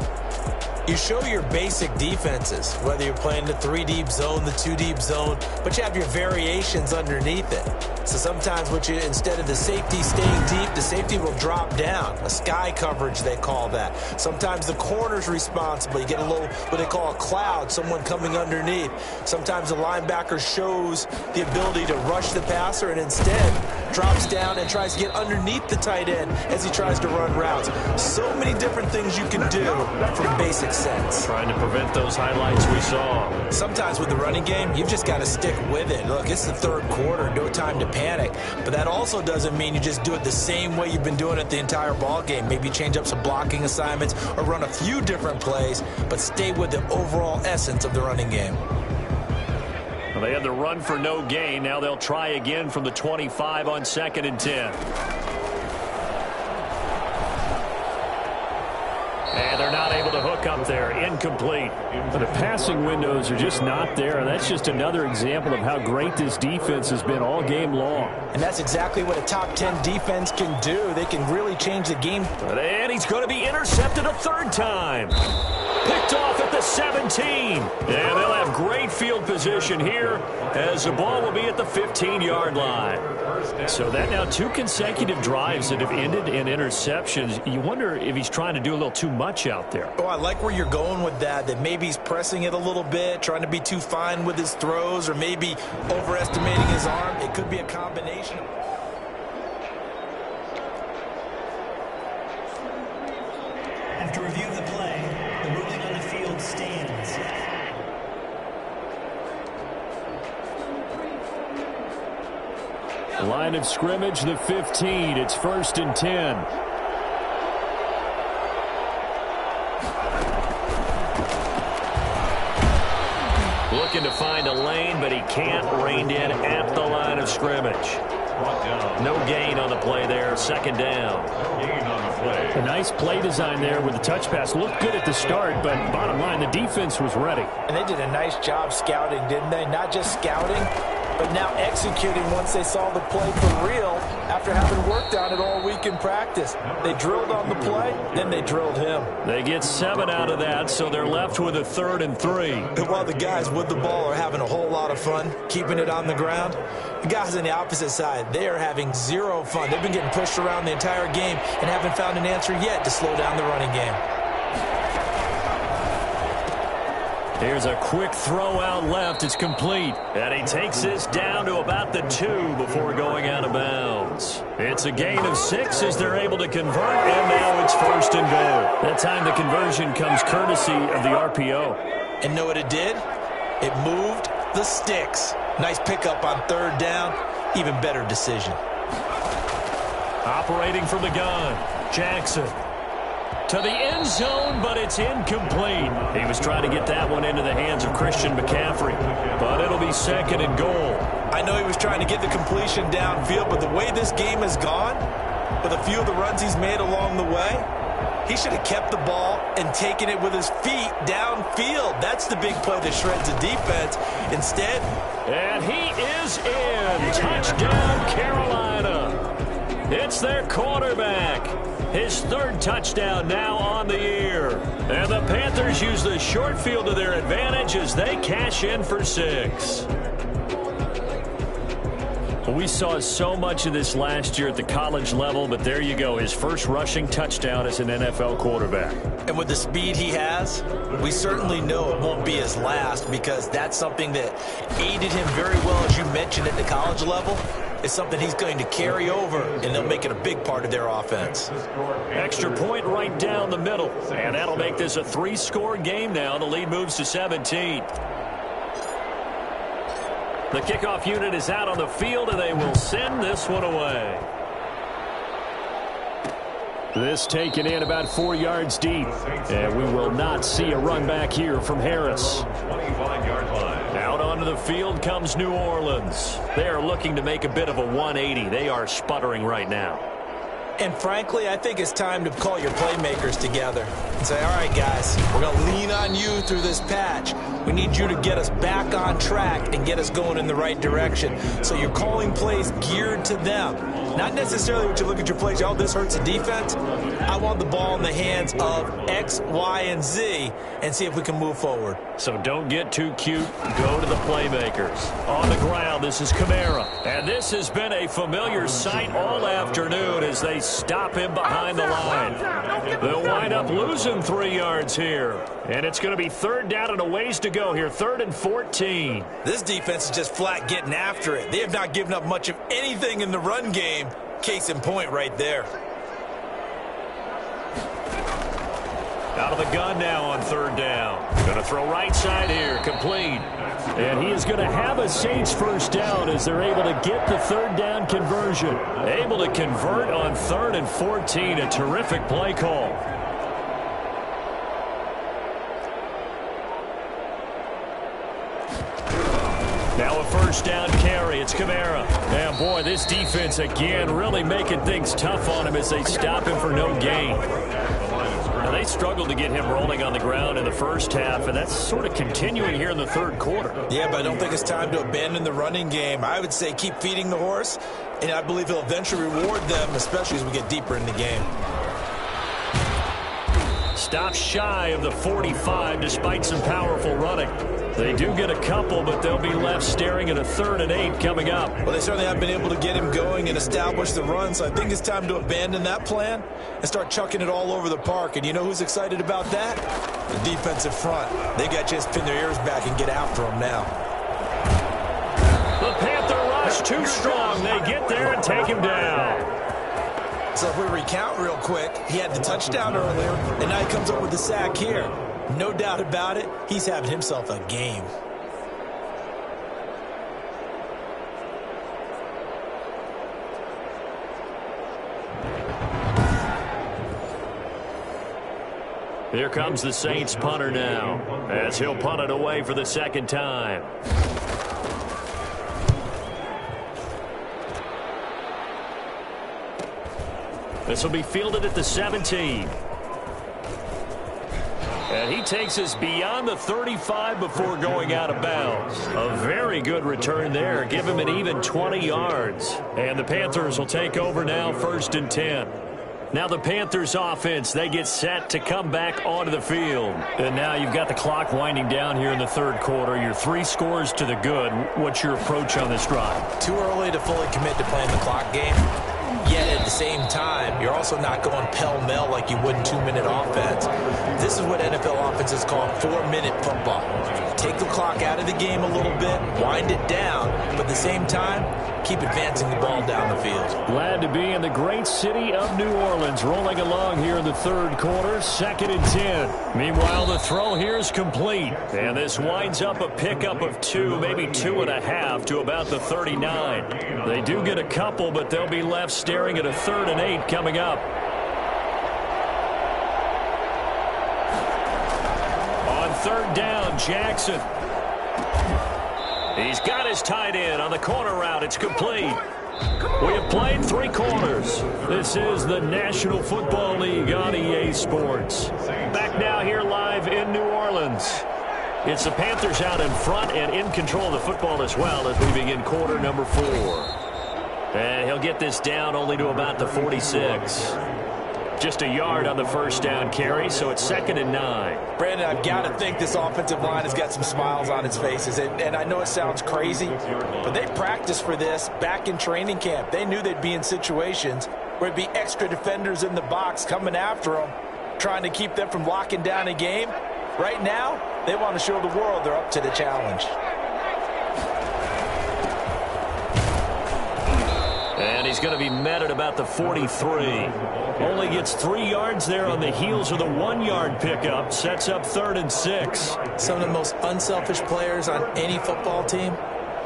You show your basic defenses, whether you're playing the 3-deep zone, the 2-deep zone, but you have your variations underneath it. So sometimes instead of the safety staying deep, the safety will drop down. A sky coverage, they call that. Sometimes the corner's responsible. You get a little, what they call a cloud, someone coming underneath. Sometimes the linebacker shows the ability to rush the passer, and instead drops down and tries to get underneath the tight end as he tries to run routes. So many different things you can do from basic sets. Trying to prevent those highlights we saw. Sometimes with the running game, you've just got to stick with it. Look, it's the third quarter, no time to panic. But that also doesn't mean you just do it the same way you've been doing it the entire ball game. Maybe change up some blocking assignments or run a few different plays, but stay with the overall essence of the running game. Well, they had the run for no gain. Now they'll try again from the 25 on 2nd and 10. And they're not able to hook up there. Incomplete. The passing windows are just not there. That's just another example of how great this defense has been all game long. And that's exactly what a top 10 defense can do. They can really change the game. And he's going to be intercepted a third time. Picked off at the 17. And they'll have great field position here as the ball will be at the 15-yard line. So that now 2 consecutive drives that have ended in interceptions. You wonder if he's trying to do a little too much out there. Oh, I like where you're going with that maybe he's pressing it a little bit, trying to be too fine with his throws, or maybe overestimating his arm. It could be a combination. After review of the play, the ruling on the field stands. Line of scrimmage, the 15. It's 1st and 10. Looking to find a lane, but he can't. Reined in at the line of scrimmage. No gain on the play there. 2nd down. A nice play design there with the touch pass. Looked good at the start, but bottom line, the defense was ready. And they did a nice job scouting, didn't they? Not just scouting, but now executing once they saw the play for real after having worked on it all week in practice. They drilled on the play, then they drilled him. They get 7 out of that, so they're left with a 3rd and 3. And while the guys with the ball are having a whole lot of fun keeping it on the ground, the guys on the opposite side, they are having zero fun. They've been getting pushed around the entire game and haven't found an answer yet to slow down the running game. Here's a quick throw out left. It's complete. And he takes this down to about the 2 before going out of bounds. It's a gain of 6 as they're able to convert, and now it's 1st and goal. That time the conversion comes courtesy of the RPO. And know what it did? It moved the sticks. Nice pickup on 3rd down. Even better decision. Operating from the gun, Jackson. To the end zone, but it's incomplete. He was trying to get that one into the hands of Christian McCaffrey, but it'll be 2nd and goal. I know he was trying to get the completion downfield, but the way this game has gone, with a few of the runs he's made along the way, he should have kept the ball and taken it with his feet downfield. That's the big play that shreds the defense. Instead, and he is in. Touchdown, Carolina. It's their quarterback. His 3rd touchdown now on the year. And the Panthers use the short field to their advantage as they cash in for 6. We saw so much of this last year at the college level, but there you go, his first rushing touchdown as an NFL quarterback. And with the speed he has, we certainly know it won't be his last, because that's something that aided him very well, as you mentioned, at the college level. It's something he's going to carry over, and they'll make it a big part of their offense. Extra point right down the middle, and that'll make this a 3-score game now. The lead moves to 17. The kickoff unit is out on the field, and they will send this one away. This taken in about 4 yards deep, and we will not see a run back here from Harris. 25-yard line. Out onto the field comes New Orleans. They are looking to make a bit of a 180. They are sputtering right now. And frankly, I think it's time to call your playmakers together and say, all right, guys, we're going to lean on you through this patch. We need you to get us back on track and get us going in the right direction. So you're calling plays geared to them. Not necessarily what you look at your plays, oh, this hurts the defense. I want the ball in the hands of X, Y, and Z and see if we can move forward. So don't get too cute. Go to the playmakers. On the ground, this is Kamara. And this has been a familiar sight all afternoon as they stop him behind the line. They'll wind up losing 3 yards here. And it's going to be 3rd down and a ways to go here. 3rd and 14. This defense is just flat getting after it. They have not given up much of anything in the run game. Case in point right there. Out of the gun now on 3rd down. Going to throw right side here. Complete. And he is going to have a Saints first down as they're able to get the 3rd down conversion. Able to convert on 3rd and 14. A terrific play call. Now a first down carry. It's Kamara. And boy, this defense again really making things tough on him as they stop him for no gain. Now they struggled to get him rolling on the ground in the first half, and that's sort of continuing here in the 3rd quarter. Yeah, but I don't think it's time to abandon the running game. I would say keep feeding the horse, and I believe he'll eventually reward them, especially as we get deeper in the game. Stop shy of the 45 despite some powerful running. They do get a couple, but they'll be left staring at a 3rd and 8 coming up. Well, they certainly have been able to get him going and establish the run, so I think it's time to abandon that plan and start chucking it all over the park. And you know who's excited about that? The defensive front. They got a chance to pin their ears back and get after him now. The Panther rush too strong. They get there and take him down. So if we recount real quick, he had the touchdown earlier, and now he comes up with the sack here. No doubt about it, he's having himself a game. Here comes the Saints punter now, as he'll punt it away for the 2nd time. This will be fielded at the 17. And he takes us beyond the 35 before going out of bounds. A very good return there. Give him an even 20 yards. And the Panthers will take over now, 1st and 10. Now the Panthers offense, they get set to come back onto the field. And now you've got the clock winding down here in the 3rd quarter. You're 3 scores to the good. What's your approach on this drive? Too early to fully commit to playing the clock game. Yet at the same time, you're also not going pell-mell like you would in 2-minute offense. This is what NFL offenses call 4-minute football. Take the clock out of the game a little bit, wind it down, but at the same time, keep advancing the ball down the field. Glad to be in the great city of New Orleans, rolling along here in the 3rd quarter, 2nd and 10. Meanwhile, the throw here is complete, and this winds up a pickup of 2, maybe 2.5 to about the 39. They do get a couple, but they'll be left staring at a 3rd and 8 coming up. On 3rd down, Jackson. He's got his tight end on the corner route. It's complete. We have played 3 quarters. This is the National Football League on EA Sports. Back now here live in New Orleans. It's the Panthers out in front and in control of the football as well as we begin quarter number 4. And he'll get this down only to about the 46. Just a yard on the first down carry, so it's 2nd and 9. Brandon, I've got to think this offensive line has got some smiles on its faces. And I know it sounds crazy, but they practiced for this back in training camp. They knew they'd be in situations where it'd be extra defenders in the box coming after them, trying to keep them from locking down a game. Right now, they want to show the world they're up to the challenge. And he's going to be met at about the 43. Only gets 3 yards there on the heels of the 1-yard pickup. Sets up 3rd and 6. Some of the most unselfish players on any football team,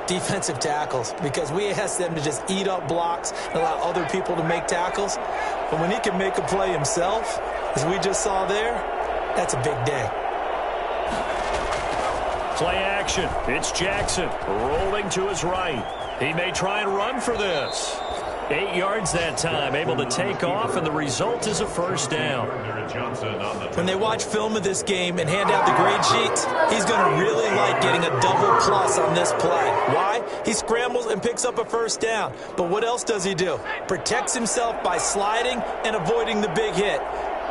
defensive tackles, because we ask them to just eat up blocks and allow other people to make tackles. But when he can make a play himself, as we just saw there, that's a big day. Play action. It's Jackson rolling to his right. He may try and run for this. 8 yards that time, able to take off, and the result is a first down. When they watch film of this game and hand out the grade sheets, he's going to really like getting a double plus on this play. Why? He scrambles and picks up a first down. But what else does he do? Protects himself by sliding and avoiding the big hit.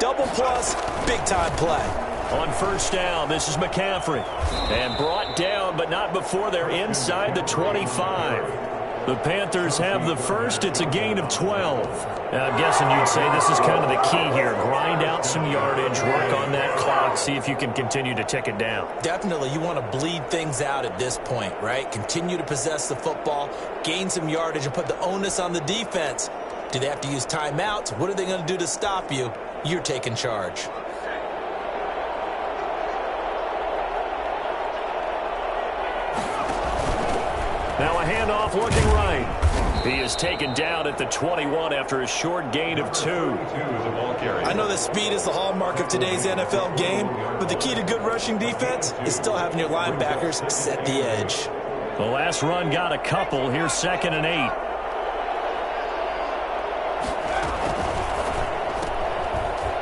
Double plus, big-time play. On first down, this is McCaffrey. And brought down, but not before they're inside the 25. The Panthers have the first. It's a gain of 12. Now, I'm guessing you'd say this is kind of the key here. Grind out some yardage, work on that clock, see if you can continue to tick it down. Definitely, you want to bleed things out at this point, right? Continue to possess the football, gain some yardage, and put the onus on the defense. Do they have to use timeouts? What are they going to do to stop you? You're taking charge. Now a handoff looking right. He is taken down at the 21 after a short gain of 2. I know that speed is the hallmark of today's NFL game, but the key to good rushing defense is still having your linebackers set the edge. The last run got a couple. Here's 2nd and 8.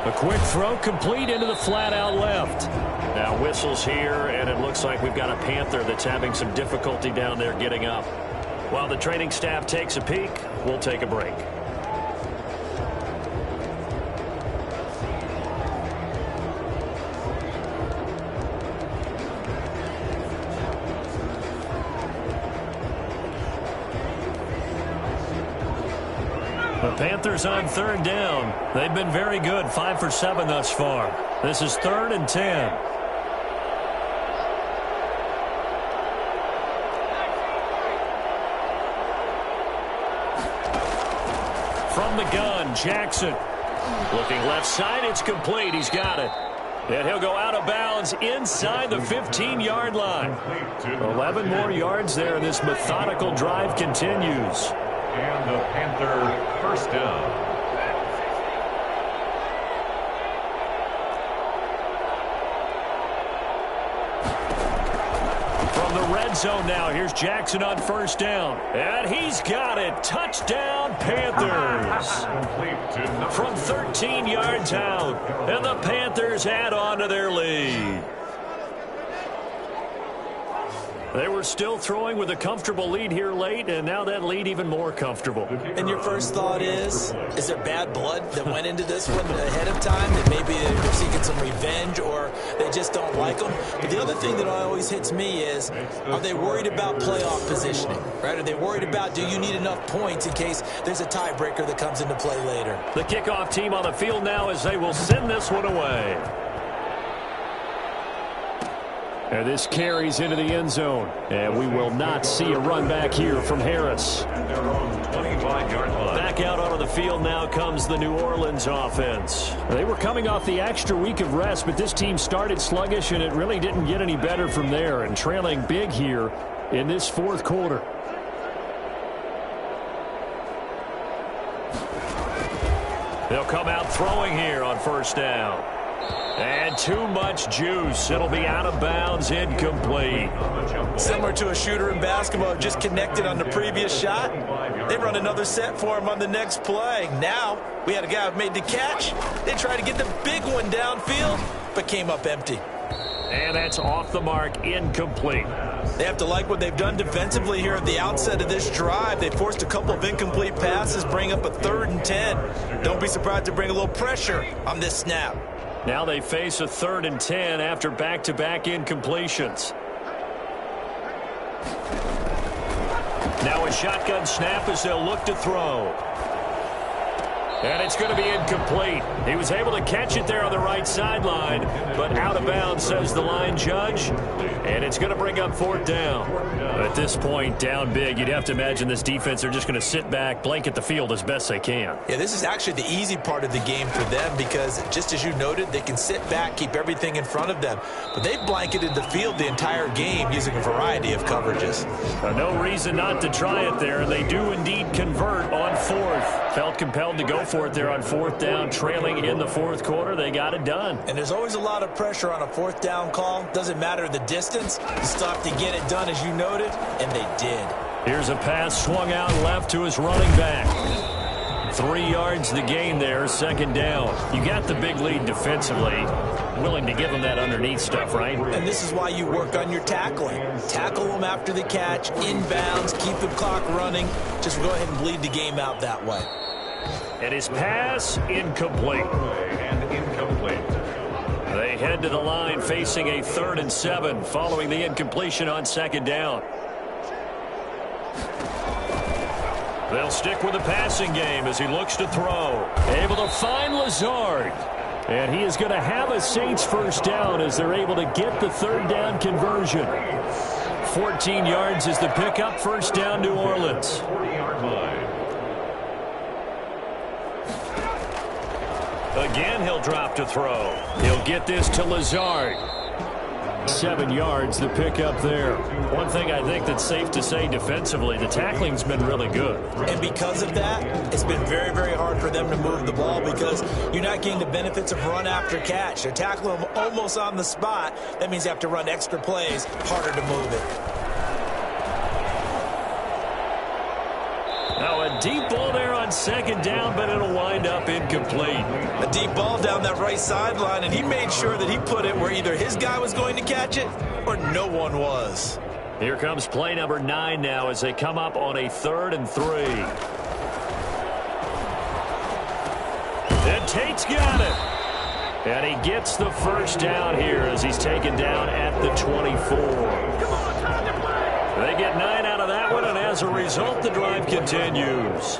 A quick throw complete into the flat out left. Now whistles here, and it looks like we've got a Panther that's having some difficulty down there getting up. While the training staff takes a peek, we'll take a break. The Panthers on 3rd down. They've been very good, 5 for 7 thus far. This is 3rd and 10. From the gun, Jackson. Looking left side, it's complete. He's got it. And he'll go out of bounds inside the 15-yard line. 11 more yards there, and this methodical drive continues. And the Panther first down. From the red zone now, here's Jackson on first down. And he's got it. Touchdown, Panthers. From 13 yards out. And the Panthers add on to their lead. They were still throwing with a comfortable lead here late, and now that lead even more comfortable. And your first thought is there bad blood that went into this one ahead of time, that maybe they're seeking some revenge or they just don't like them? But the other thing that always hits me is, are they worried about playoff positioning, right? Are they worried about, do you need enough points in case there's a tiebreaker that comes into play later? The kickoff team on the field now as they will send this one away. And this carries into the end zone. And we will not see a run back here from Harris. Back out onto the field now comes the New Orleans offense. They were coming off the extra week of rest, but this team started sluggish, and it really didn't get any better from there. And trailing big here in this 4th quarter. They'll come out throwing here on first down. And too much juice. It'll be out of bounds, incomplete. Similar to a shooter in basketball, just connected on the previous shot. They run another set for him on the next play. Now, we had a guy who made the catch. They tried to get the big one downfield, but came up empty. And that's off the mark, incomplete. They have to like what they've done defensively here at the outset of this drive. They forced a couple of incomplete passes, bring up a 3rd and 10. Don't be surprised to bring a little pressure on this snap. Now they face a 3rd and 10 after back-to-back incompletions. Now a shotgun snap as they'll look to throw. And it's going to be incomplete. He was able to catch it there on the right sideline, but out of bounds, says the line judge. And it's going to bring up 4th down. At this point, down big, you'd have to imagine this defense are just going to sit back, blanket the field as best they can. Yeah, this is actually the easy part of the game for them because, just as you noted, they can sit back, keep everything in front of them. But they've blanketed the field the entire game using a variety of coverages. No reason not to try it there, and they do indeed convert on 4th. Felt compelled to go for it there on 4th down, trailing in the 4th quarter. They got it done. And there's always a lot of pressure on a 4th down call. Doesn't matter the distance. You still have to get it done, as you noted, and they did. Here's a pass swung out left to his running back. 3 yards the gain there, second down. You got the big lead defensively. Willing to give them that underneath stuff, right? And this is why you work on your tackling. Tackle them after the catch, inbounds, keep the clock running. Just go ahead and bleed the game out that way. And his pass, incomplete. And incomplete. They head to the line facing a 3rd and 7 following the incompletion on second down. They'll stick with the passing game as he looks to throw. Able to find Lazard. And he is going to have a Saints first down as they're able to get the 3rd down conversion. 14 yards is the pickup, first down New Orleans. 40-yard line. Again, he'll drop to throw. He'll get this to Lazard. 7 yards, the pickup there. One thing I think that's safe to say defensively, the tackling's been really good. And because of that, it's been very, very hard for them to move the ball because you're not getting the benefits of run after catch. They're tackling them almost on the spot. That means you have to run extra plays, harder to move it. Now a deep ball there on second down, but it'll wind up incomplete. A deep ball down that right sideline, and he made sure that he put it where either his guy was going to catch it or no one was. Here comes play number 9 now as they come up on a 3rd and 3. And Tate's got it. And he gets the first down here as he's taken down at the 24. They get 9 out of that one, and as a result, the drive continues.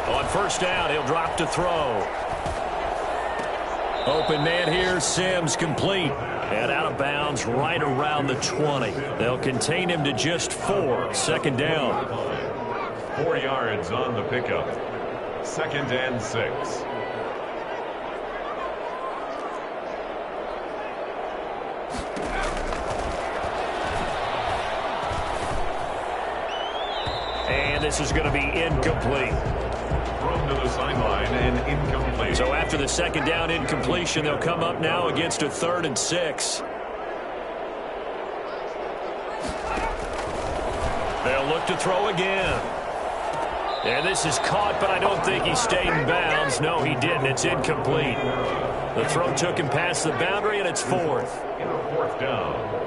On first down, he'll drop to throw. Open man here, Sims complete. And out of bounds right around the 20. They'll contain him to just 4. Second down. 4 yards on the pickup. 2nd and 6. And this is going to be incomplete. Thrown to the sideline and incomplete. So after the second down incompletion, they'll come up now against a 3rd and 6. They'll look to throw again. And this is caught, but I don't think he stayed in bounds. No, he didn't. It's incomplete. The throw took him past the boundary, and it's 4th. 4th down.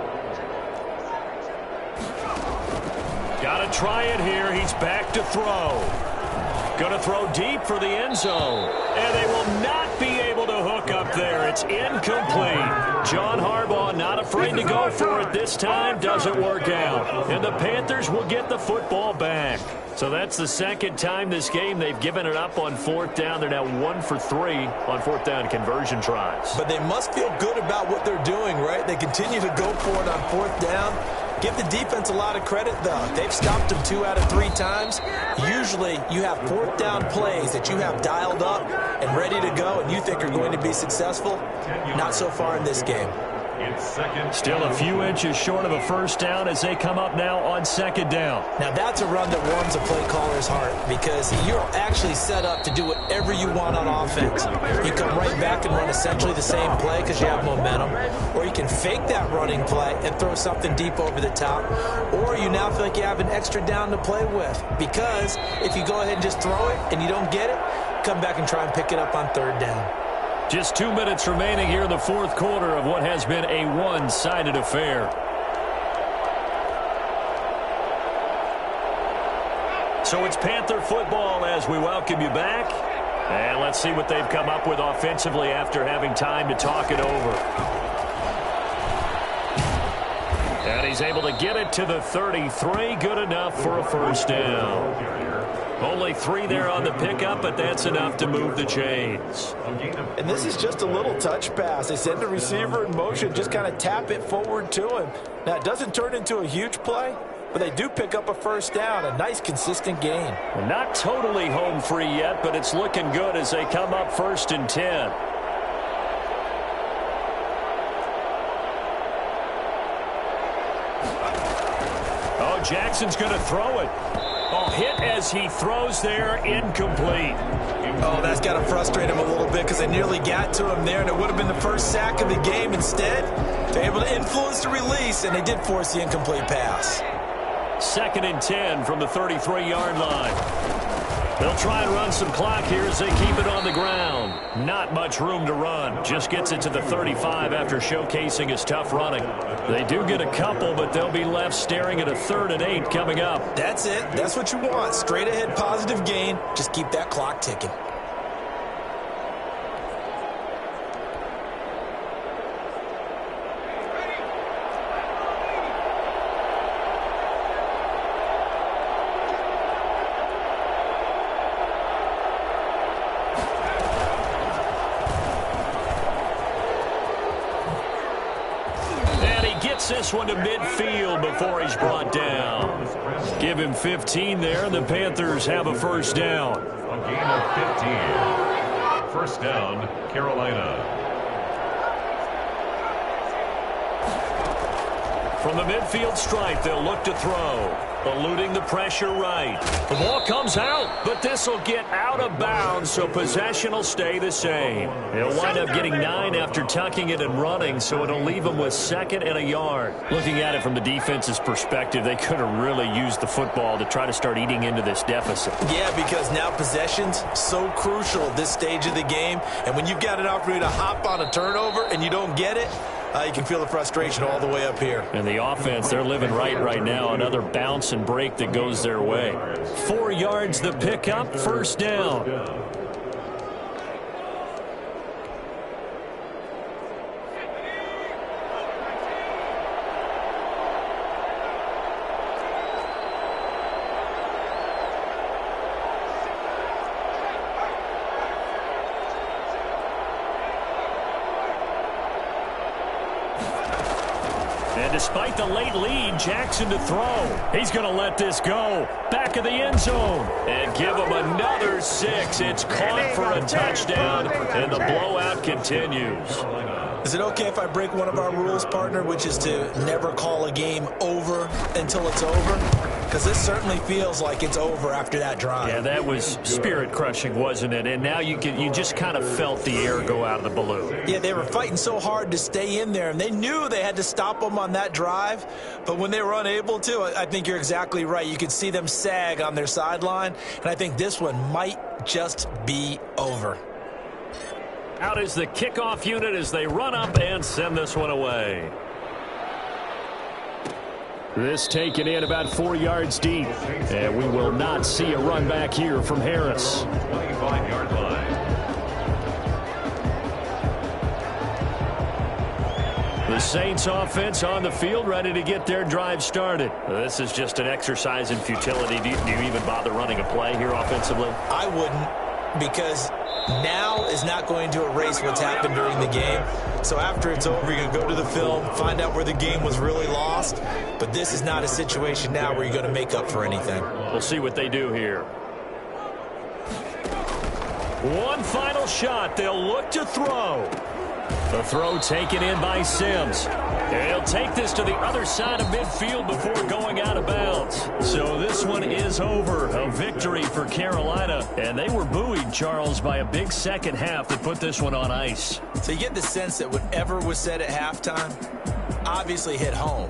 Got to try it here. He's back to throw. Going to throw deep for the end zone. And they will not be able to hook up there. It's incomplete. John Harbaugh not afraid to go for it this time. Doesn't work out. And the Panthers will get the football back. So that's the second time this game they've given it up on 4th down. They're now 1 for 3 on 4th down conversion tries. But they must feel good about what they're doing, right? They continue to go for it on 4th down. Give the defense a lot of credit, though. They've stopped them 2 out of 3 times. Usually, you have 4th down plays that you have dialed up and ready to go, and you think are going to be successful. Not so far in this game. Still a few inches short of a first down as they come up now on second down. Now, that's a run that warms a play caller's heart because you're actually set up to do whatever you want on offense. You come right back and run essentially the same play because you have momentum, or you can fake that running play and throw something deep over the top, or you now feel like you have an extra down to play with because if you go ahead and just throw it and you don't get it, come back and try and pick it up on 3rd down. Just 2 minutes remaining here in the 4th quarter of what has been a one-sided affair. So it's Panther football as we welcome you back. And let's see what they've come up with offensively after having time to talk it over. And he's able to get it to the 33. Good enough for a first down. Only 3 there on the pickup, but that's enough to move the chains. And this is just a little touch pass. They send the receiver in motion, just kind of tap it forward to him. Now, it doesn't turn into a huge play, but they do pick up a first down, a nice, consistent gain. Well, not totally home free yet, but it's looking good as they come up 1st and 10. Oh, Jackson's going to throw it. Oh, hit as he throws there, incomplete. Oh, that's got to frustrate him a little bit because they nearly got to him there, and it would have been the first sack of the game. Instead, they're able to influence the release, and they did force the incomplete pass. 2nd and 10 from the 33-yard line. They'll try and run some clock here as they keep it on the ground. Not much room to run. Just gets it to the 35 after showcasing his tough running. They do get a couple, but they'll be left staring at a 3rd and 8 coming up. That's it. That's what you want. Straight ahead positive gain. Just keep that clock ticking. This one to midfield before he's brought down. Give him 15 there, and the Panthers have a first down. A gain of 15. First down, Carolina. From the midfield stripe, they'll look to throw. Eluding the pressure right. The ball comes out, but this will get out of bounds, so possession will stay the same. He'll wind up getting 9 after tucking it and running, so it'll leave him with 2nd and a yard. Looking at it from the defense's perspective, they could have really used the football to try to start eating into this deficit. Yeah, because now possession's so crucial at this stage of the game, and when you've got an opportunity to hop on a turnover and you don't get it, you can feel the frustration all the way up here. And the offense, they're living right now. Another bounce and break that goes their way. 4 yards the pickup, first down. Despite the late lead, Jackson to throw. He's going to let this go. Back of the end zone. And give him another 6. It's caught for a touchdown, and the blowout continues. Is it okay if I break one of our rules, partner, which is to never call a game over until it's over? Because this certainly feels like it's over after that drive. Yeah, that was spirit-crushing, wasn't it? And now you just kind of felt the air go out of the balloon. Yeah, they were fighting so hard to stay in there, and they knew they had to stop them on that drive. But when they were unable to, I think you're exactly right. You could see them sag on their sideline, and I think this one might just be over. Out is the kickoff unit as they run up and send this one away. This taken in about 4 yards deep. And we will not see a run back here from Harris. 25-yard line. The Saints offense on the field ready to get their drive started. This is just an exercise in futility. Do you even bother running a play here offensively? I wouldn't, because now is not going to erase what's happened during the game. So after it's over, you're going to go to the film, find out where the game was really lost. But this is not a situation now where you're going to make up for anything. We'll see what they do here. One final shot. They'll look to throw. The throw taken in by Sims. He'll take this to the other side of midfield before going out of bounds. So this one is over. A victory for Carolina. And they were buoyed, Charles, by a big second half that put this one on ice. So you get the sense that whatever was said at halftime obviously hit home.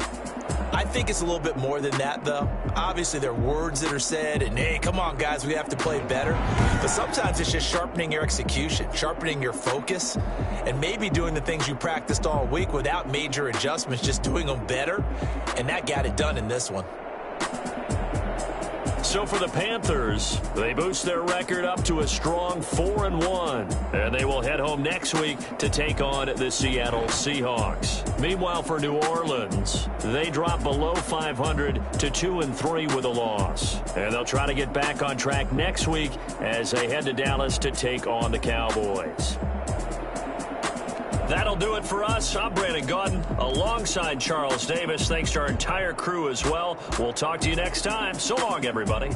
I think it's a little bit more than that, though. Obviously, there are words that are said, and, hey, come on, guys, we have to play better. But sometimes it's just sharpening your execution, sharpening your focus, and maybe doing the things you practiced all week without major adjustments, just doing them better. And that got it done in this one. So for the Panthers, they boost their record up to a strong 4-1. And they will head home next week to take on the Seattle Seahawks. Meanwhile, for New Orleans, they drop below 500 to 2-3 with a loss. And they'll try to get back on track next week as they head to Dallas to take on the Cowboys. That'll do it for us. I'm Brandon Gaudin alongside Charles Davis. Thanks to our entire crew as well. We'll talk to you next time. So long, everybody.